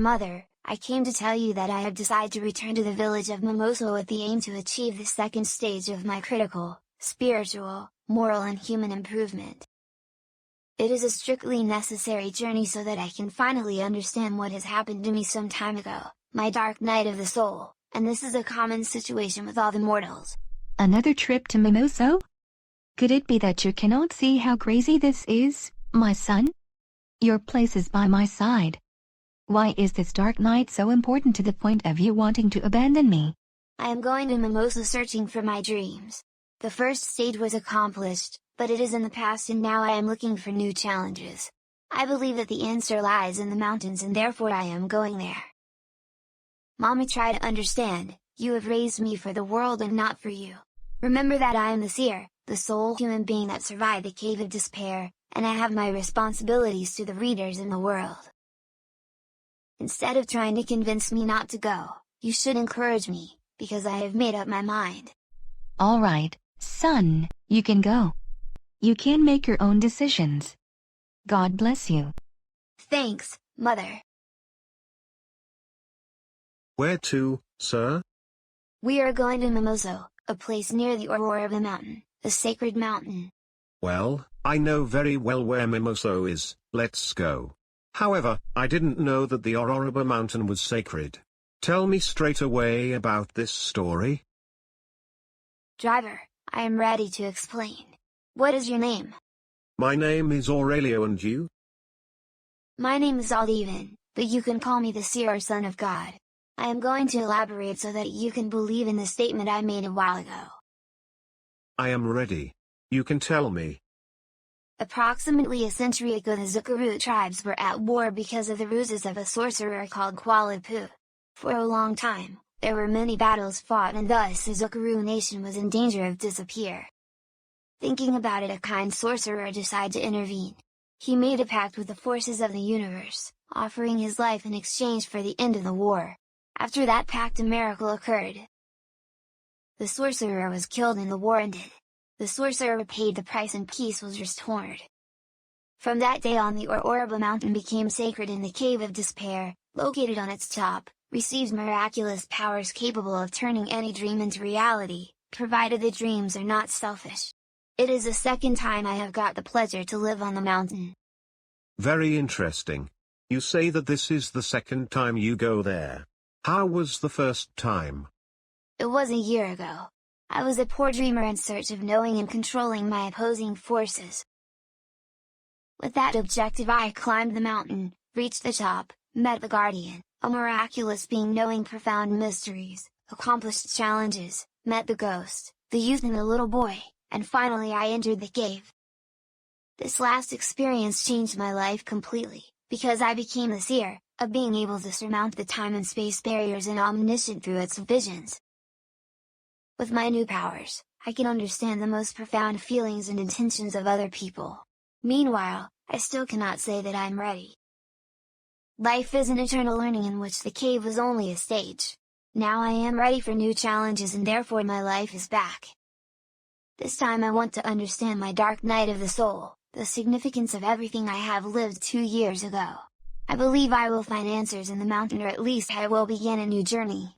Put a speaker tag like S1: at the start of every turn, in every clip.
S1: mother, I came to tell you that I have decided to return to the village of Mimoso with the aim to achieve the second stage of my critical, spiritual, moral and human improvement. It is a strictly necessary journey so that I can finally understand what has happened to me some time ago, my dark night of the soul, and this is a common situation with all the mortals.
S2: Another trip to Mimoso? Could it be that you cannot see how crazy this is, my son? Your place is by my side. Why is this dark night so important to the point of you wanting to abandon me?
S1: I am going to Mimoso searching for my dreams. The first stage was accomplished, but it is in the past and now I am looking for new challenges. I believe that the answer lies in the mountains and therefore I am going there. Mommy, try to understand, you have raised me for the world and not for you. Remember that I am the seer, the sole human being that survived the cave of despair, and I have my responsibilities to the readers in the world. Instead of trying to convince me not to go, you should encourage me, because I have made up my mind.
S2: All right, son, you can go. You can make your own decisions. God bless you.
S1: Thanks, Mother.
S3: Where to, sir?
S1: We are going to Mimoso, a place near the Ororuba Mountain, a sacred mountain.
S3: Well, I know very well where Mimoso is, let's go. However, I didn't know that the Ororuba Mountain was sacred. Tell me straight away about this story.
S1: Driver, I am ready to explain. What is your name?
S3: My name is Aurelio, and you?
S1: My name is Aldeven, but you can call me the seer or son of God. I am going to elaborate so that you can believe in the statement I made a while ago.
S3: I am ready. You can tell me.
S1: Approximately a century ago the Zukaru tribes were at war because of the ruses of a sorcerer called Kuala-Pu. For a long time, there were many battles fought and thus the Zukaru nation was in danger of disappear. Thinking about it, a kind sorcerer decided to intervene. He made a pact with the forces of the universe, offering his life in exchange for the end of the war. After that pact a miracle occurred. The sorcerer was killed and the war ended. The sorcerer paid the price and peace was restored. From that day on the Ororuba Mountain became sacred and the Cave of Despair, located on its top, received miraculous powers capable of turning any dream into reality, provided the dreams are not selfish. It is the second time I have got the pleasure to live on the mountain.
S3: Very interesting. You say that this is the second time you go there. How was the first time?
S1: It was a year ago. I was a poor dreamer in search of knowing and controlling my opposing forces. With that objective I climbed the mountain, reached the top, met the Guardian, a miraculous being knowing profound mysteries, accomplished challenges, met the ghost, the youth and the little boy, and finally I entered the cave. This last experience changed my life completely, because I became the seer, a being able to surmount the time and space barriers and omniscient through its visions. With my new powers, I can understand the most profound feelings and intentions of other people. Meanwhile, I still cannot say that I'm ready. Life is an eternal learning in which the cave was only a stage. Now I am ready for new challenges and therefore my life is back. This time I want to understand my dark night of the soul, the significance of everything I have lived 2 years ago. I believe I will find answers in the mountain, or at least I will begin a new journey.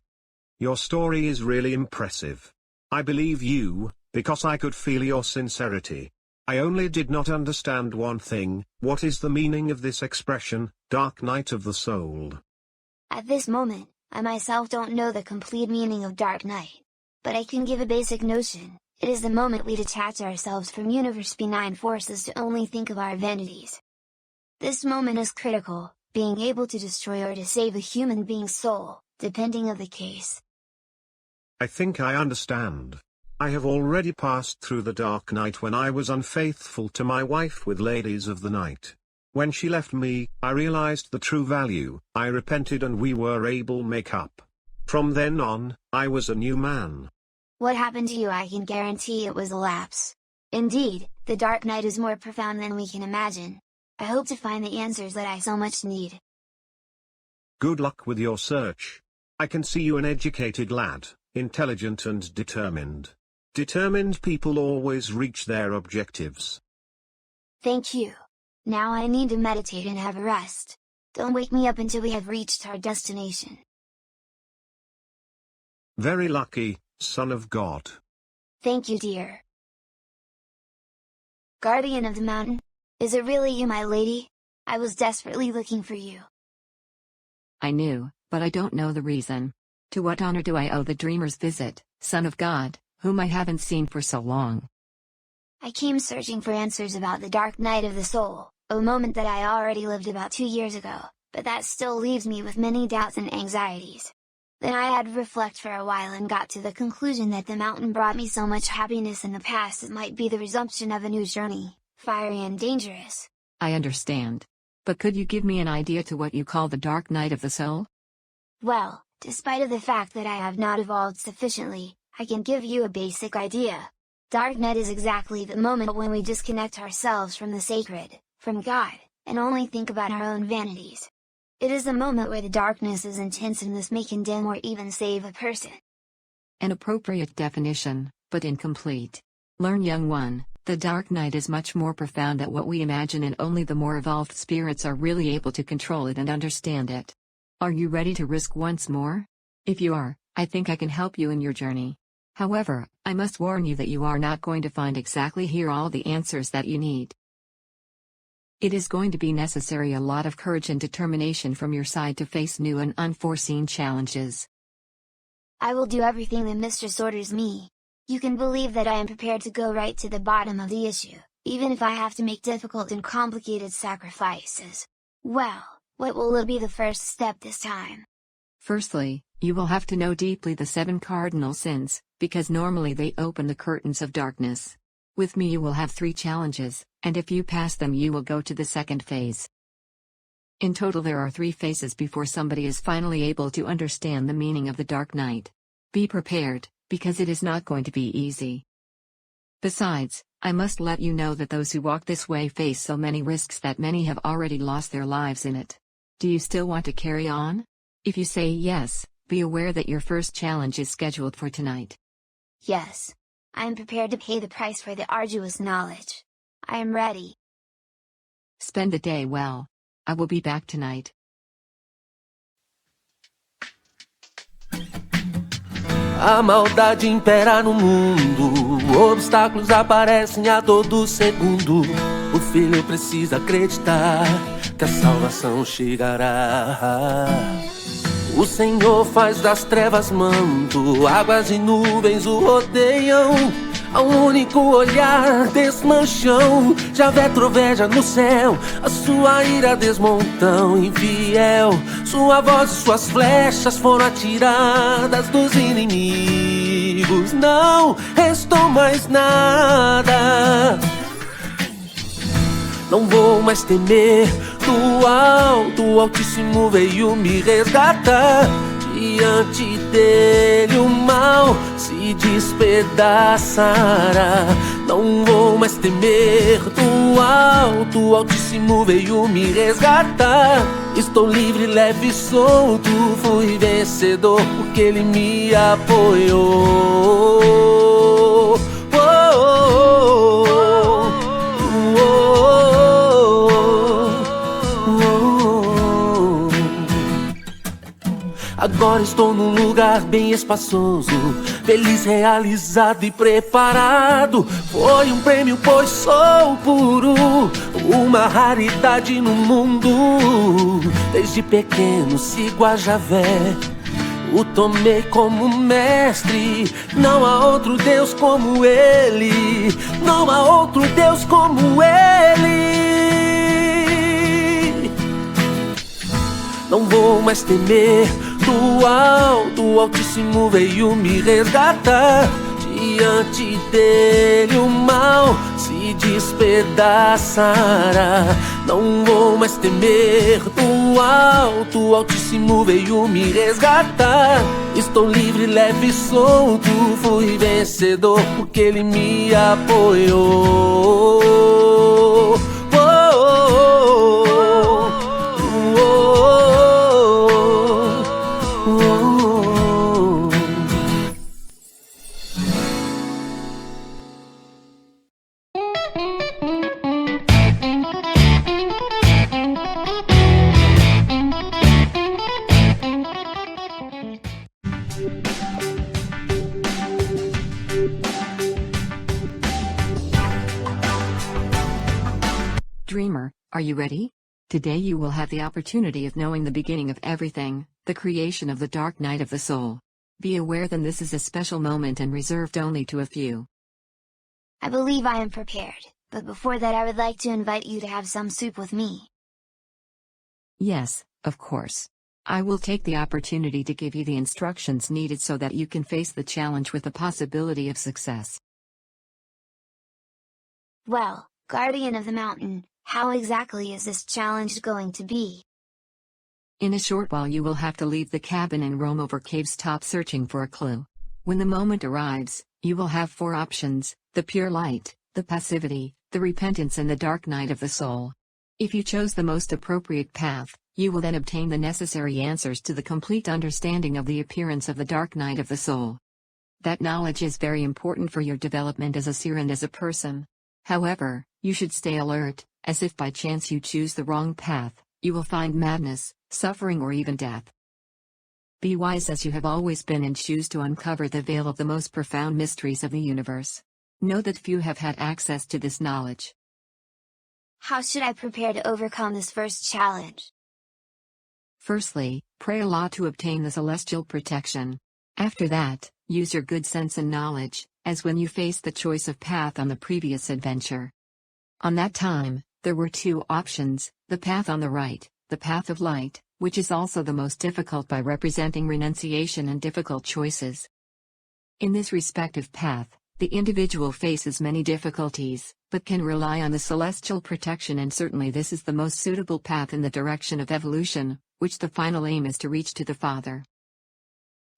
S3: Your story is really impressive. I believe you, because I could feel your sincerity. I only did not understand one thing: what is the meaning of this expression, dark night of the soul?
S1: At this moment, I myself don't know the complete meaning of dark night. But I can give a basic notion. It is the moment we detach ourselves from universe's benign forces to only think of our vanities. This moment is critical, being able to destroy or to save a human being's soul, depending on the case.
S3: I think I understand. I have already passed through the dark night when I was unfaithful to my wife with Ladies of the Night. When she left me, I realized the true value, I repented and we were able to make up. From then on, I was a new man.
S1: What happened to you? I can guarantee it was a lapse. Indeed, the dark night is more profound than we can imagine. I hope to find the answers that I so much need.
S3: Good luck with your search. I can see you an educated lad, intelligent and determined. Determined people always reach their objectives.
S1: Thank you. Now I need to meditate and have a rest. Don't wake me up until we have reached our destination.
S3: Very lucky, son of God.
S1: Thank you, dear. Guardian of the mountain, is it really you, my lady? I was desperately looking for you.
S4: I knew, but I don't know the reason. To what honor do I owe the dreamer's visit, son of God, whom I haven't seen for so long?
S1: I came searching for answers about the dark night of the soul, a moment that I already lived about 2 years ago, but that still leaves me with many doubts and anxieties. Then I had to reflect for a while and got to the conclusion that the mountain brought me so much happiness in the past it might be the resumption of a new journey, fiery and dangerous.
S4: I understand. But could you give me an idea to what you call the dark night of the soul?
S1: Well, despite of the fact that I have not evolved sufficiently, I can give you a basic idea. Dark night is exactly the moment when we disconnect ourselves from the sacred, from God, and only think about our own vanities. It is the moment where the darkness is intense and this may condemn or even save a person.
S4: An appropriate definition, but incomplete. Learn, young one, the dark night is much more profound than what we imagine, and only the more evolved spirits are really able to control it and understand it. Are you ready to risk once more? If you are, I think I can help you in your journey. However, I must warn you that you are not going to find exactly here all the answers that you need. It is going to be necessary a lot of courage and determination from your side to face new and unforeseen challenges.
S1: I will do everything the mistress orders me. You can believe that I am prepared to go right to the bottom of the issue, even if I have to make difficult and complicated sacrifices. Well, what will be the first step this time?
S4: Firstly, you will have to know deeply the 7 cardinal sins, because normally they open the curtains of darkness. With me you will have 3 challenges, and if you pass them you will go to the second phase. In total there are 3 phases before somebody is finally able to understand the meaning of the dark night. Be prepared, because it is not going to be easy. Besides, I must let you know that those who walk this way face so many risks that many have already lost their lives in it. Do you still want to carry on? If you say yes, be aware that your first challenge is scheduled for tonight.
S1: Yes. I am prepared to pay the price for the arduous knowledge. I am ready.
S4: Spend the day well. I will be back tonight.
S5: A maldade impera no mundo, obstáculos aparecem a todo segundo. O filho precisa acreditar que a salvação chegará. O Senhor faz das trevas manto, águas e nuvens o rodeiam. Ao único olhar desmancham, Javé troveja no céu, a sua ira desmontam. Infiel, sua voz e suas flechas foram atiradas dos inimigos. Não restou mais nada. Não vou mais temer, do alto o Altíssimo veio me resgatar. Diante dele o mal se despedaçará. Não vou mais temer, do alto o Altíssimo veio me resgatar. Estou livre, leve e solto, fui vencedor porque ele me apoiou. Agora estou num lugar bem espaçoso, feliz, realizado e preparado. Foi um prêmio, pois sou puro, uma raridade no mundo. Desde pequeno sigo a Javé, o tomei como mestre. Não há outro Deus como ele, não há outro Deus como ele. Não vou mais temer, do alto o Altíssimo veio me resgatar. Diante dele o mal se despedaçará. Não vou mais temer, do alto o Altíssimo veio me resgatar. Estou livre, leve e solto, fui vencedor porque ele me apoiou.
S4: Dreamer, are you ready? Today you will have the opportunity of knowing the beginning of everything, the creation of the dark night of the soul. Be aware that this is a special moment and reserved only to a few.
S1: I believe I am prepared, but before that I would like to invite you to have some soup with me.
S4: Yes, of course. I will take the opportunity to give you the instructions needed so that you can face the challenge with the possibility of success.
S1: Well, Guardian of the Mountain, how exactly is this challenge going to be?
S4: In a short while you will have to leave the cabin and roam over cave's top searching for a clue. When the moment arrives, you will have 4 options: the pure light, the passivity, the repentance and the dark night of the soul. If you chose the most appropriate path, you will then obtain the necessary answers to the complete understanding of the appearance of the dark night of the soul. That knowledge is very important for your development as a seer and as a person. However, you should stay alert, as if by chance you choose the wrong path, you will find madness, suffering or even death. Be wise as you have always been and choose to uncover the veil of the most profound mysteries of the universe. Know that few have had access to this knowledge.
S1: How should I prepare to overcome this first challenge?
S4: Firstly, pray a lot to obtain the celestial protection. After that, use your good sense and knowledge, as when you faced the choice of path on the previous adventure. On that time, there were 2 options, the path on the right, the path of light, which is also the most difficult by representing renunciation and difficult choices. In this respective path, the individual faces many difficulties, but can rely on the celestial protection, and certainly this is the most suitable path in the direction of evolution, which the final aim is to reach to the Father.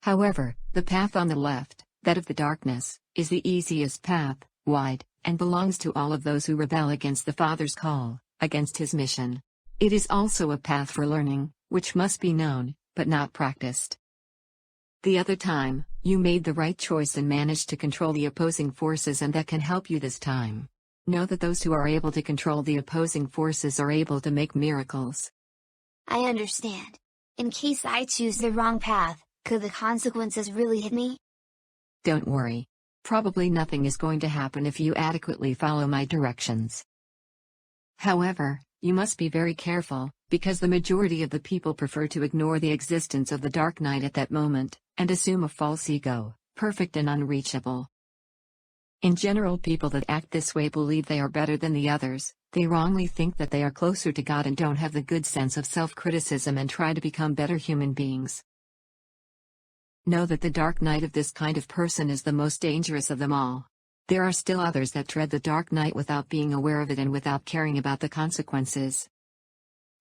S4: However, the path on the left, that of the darkness, is the easiest path, wide, and belongs to all of those who rebel against the Father's call, against his mission. It is also a path for learning, which must be known, but not practiced. The other time, you made the right choice and managed to control the opposing forces, and that can help you this time. Know that those who are able to control the opposing forces are able to make miracles.
S1: I understand. In case I choose the wrong path, could the consequences really hit me?
S4: Don't worry. Probably nothing is going to happen if you adequately follow my directions. However, you must be very careful, because the majority of the people prefer to ignore the existence of the dark night at that moment, and assume a false ego, perfect and unreachable. In general, people that act this way believe they are better than the others. They wrongly think that they are closer to God and don't have the good sense of self-criticism and try to become better human beings. Know that the dark night of this kind of person is the most dangerous of them all. There are still others that tread the dark night without being aware of it and without caring about the consequences.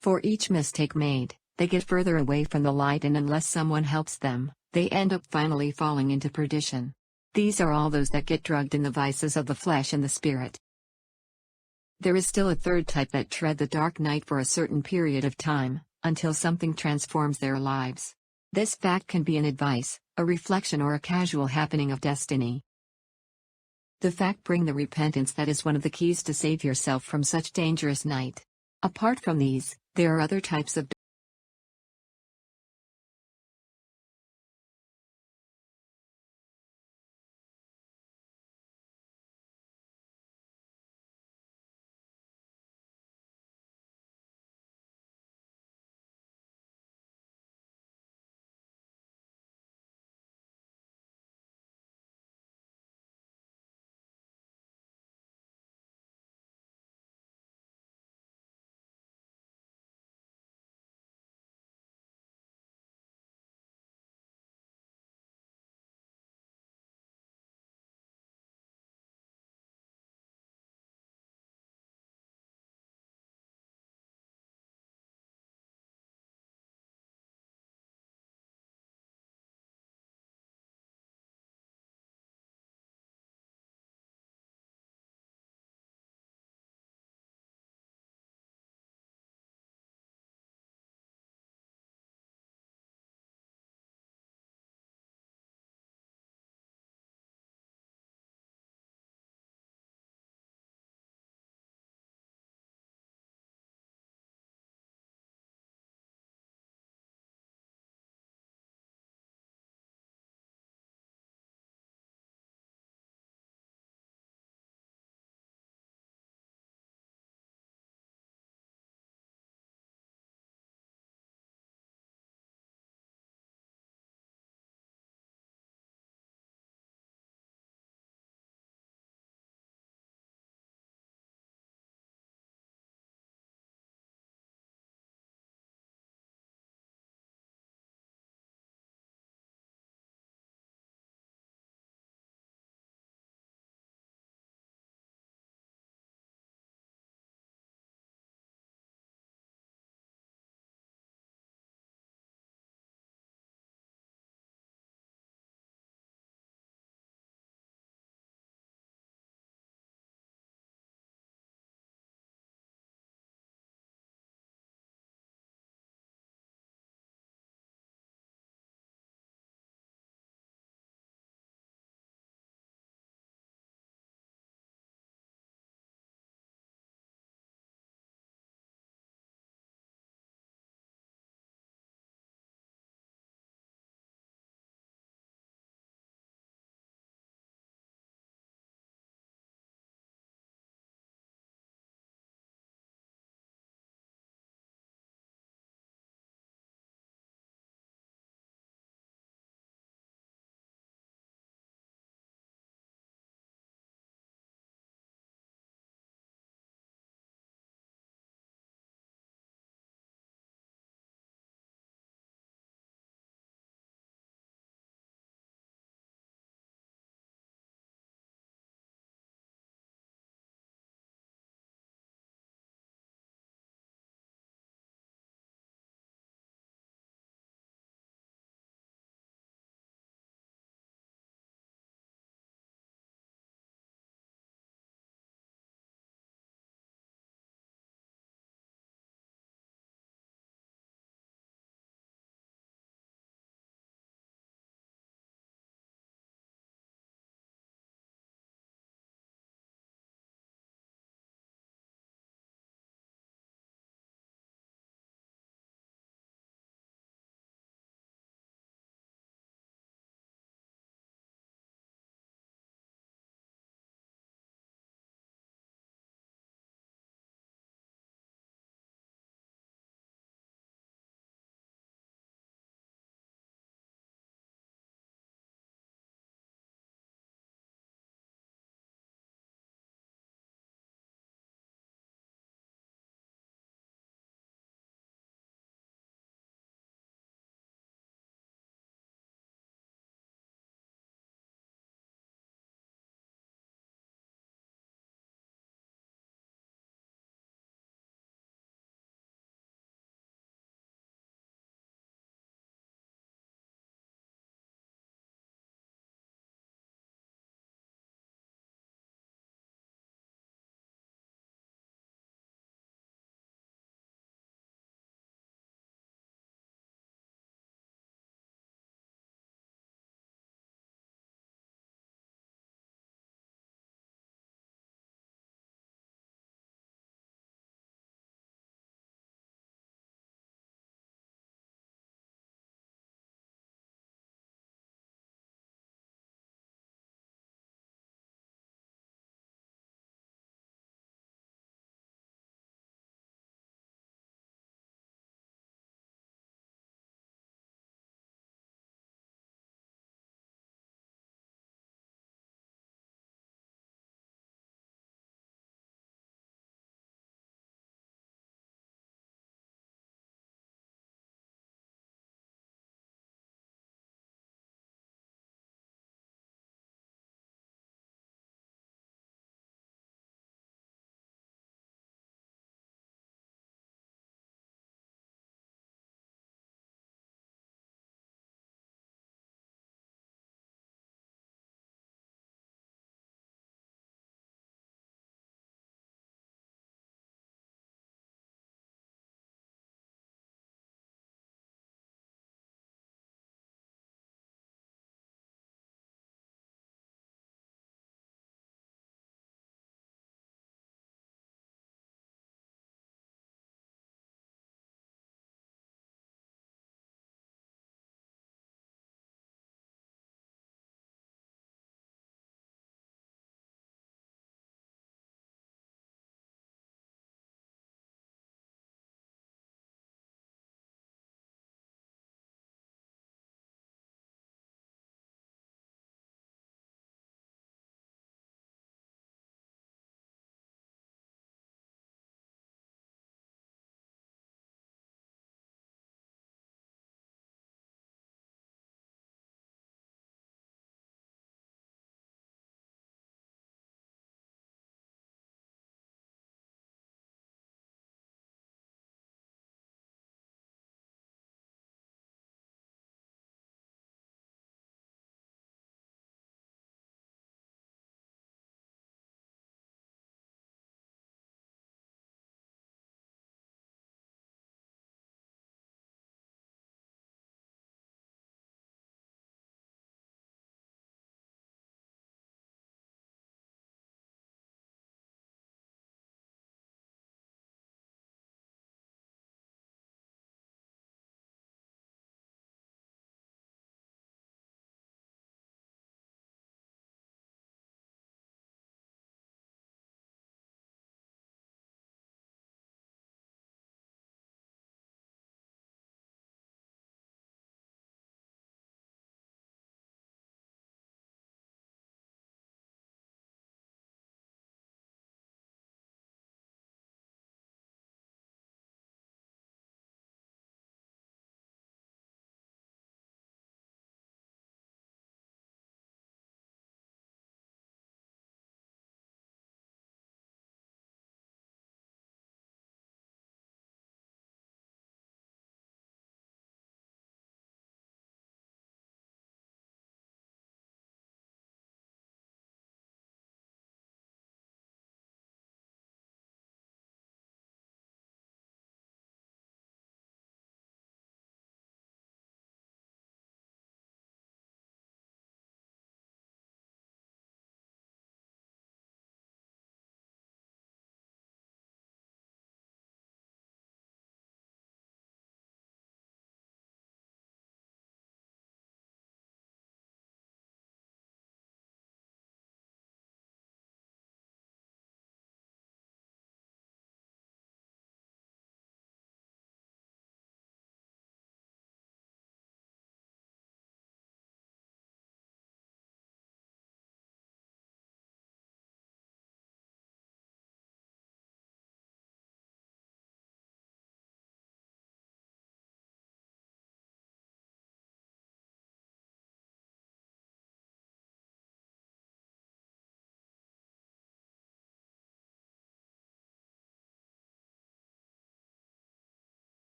S4: For each mistake made, they get further away from the light, and unless someone helps them, they end up finally falling into perdition. These are all those that get drugged in the vices of the flesh and the spirit. There is still a third type that tread the dark night for a certain period of time, until something transforms their lives. This fact can be an advice, a reflection or a casual happening of destiny. The fact bring the repentance that is one of the keys to save yourself from such dangerous night. Apart from these, there are other types of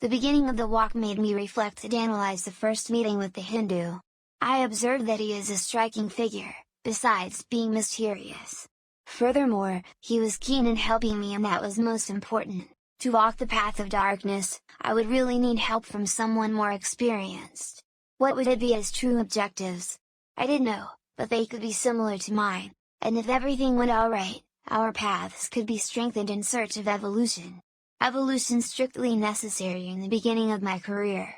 S1: The beginning of the walk made me reflect and analyze the first meeting with the Hindu. I observed that he is a striking figure, besides being mysterious. Furthermore, he was keen in helping me, and that was most important. To walk the path of darkness, I would really need help from someone more experienced. What would it be as true objectives? I didn't know, but they could be similar to mine, and if everything went alright, our paths could be strengthened in search of evolution. Evolution strictly necessary in the beginning of my career.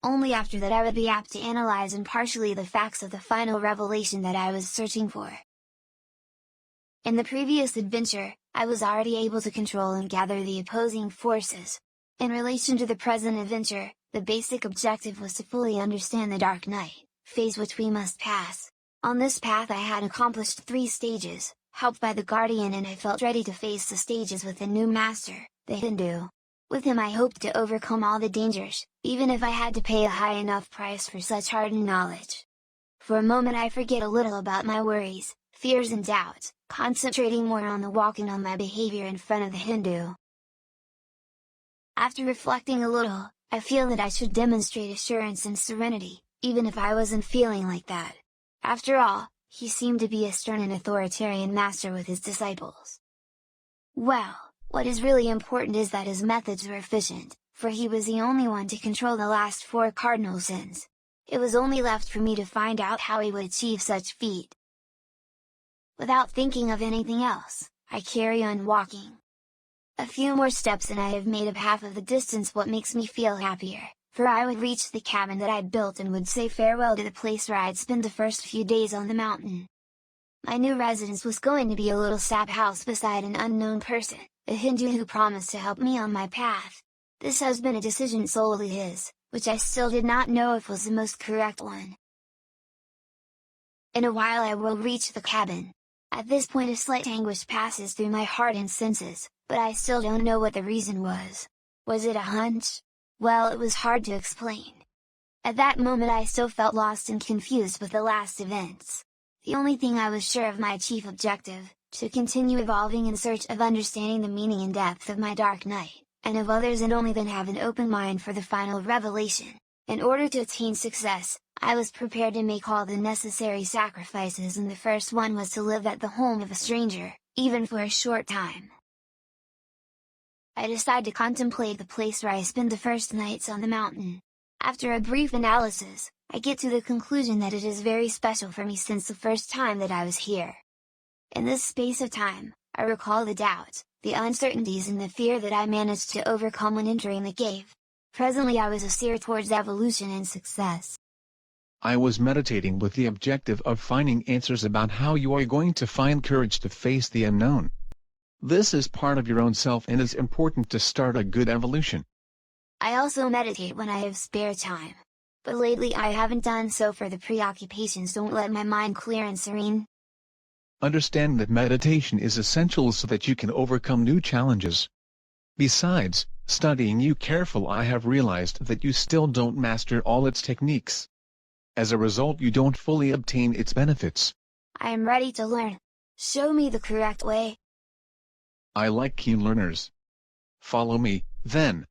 S1: Only after that I would be apt to analyze impartially the facts of the final revelation that I was searching for. In the previous adventure, I was already able to control and gather the opposing forces. In relation to the present adventure, the basic objective was to fully understand the Dark Night phase which we must pass. On this path I had accomplished 3 stages, helped by the Guardian, and I felt ready to face the stages with a new master, the Hindu. With him I hoped to overcome all the dangers, even if I had to pay a high enough price for such hardened knowledge. For a moment I forget a little about my worries, fears and doubts, concentrating more on the walk and on my behavior in front of the Hindu. After reflecting a little, I feel that I should demonstrate assurance and serenity, even if I wasn't feeling like that. After all, he seemed to be a stern and authoritarian master with his disciples. Well, what is really important is that his methods were efficient, for he was the only one to control the last 4 cardinal sins. It was only left for me to find out how he would achieve such feat. Without thinking of anything else, I carry on walking. A few more steps and I have made up half of the distance. What makes me feel happier, for I would reach the cabin that I'd built and would say farewell to the place where I'd spend the first few days on the mountain. My new residence was going to be a little sap house beside an unknown person, a Hindu who promised to help me on my path. This has been a decision solely his, which I still did not know if was the most correct one. In a while I will reach the cabin. At this point a slight anguish passes through my heart and senses, but I still don't know what the reason was. Was it a hunch? Well, it was hard to explain. At that moment I still felt lost and confused with the last events. The only thing I was sure of my chief objective, to continue evolving in search of understanding the meaning and depth of my Dark Night, and of others, and only then have an open mind for the final revelation. In order to attain success, I was prepared to make all the necessary sacrifices, and the first one was to live at the home of a stranger, even for a short time. I decide to contemplate the place where I spend the first nights on the mountain. After a brief analysis, I get to the conclusion that it is very special for me since the first time that I was here. In this space of time, I recall the doubts, the uncertainties and the fear that I managed to overcome when entering the cave. Presently I was a steer towards evolution and success.
S6: I was meditating with the objective of finding answers about how you are going to find courage to face the unknown. This is part of your own self and is important to start a good evolution.
S1: I also meditate when I have spare time. But lately I haven't done so, for the preoccupations don't let my mind clear and serene.
S6: Understand that meditation is essential so that you can overcome new challenges. Besides, studying you carefully, I have realized that you still don't master all its techniques. As a result, you don't fully obtain its benefits.
S1: I am ready to learn. Show me the correct way.
S6: I like keen learners. Follow me, then.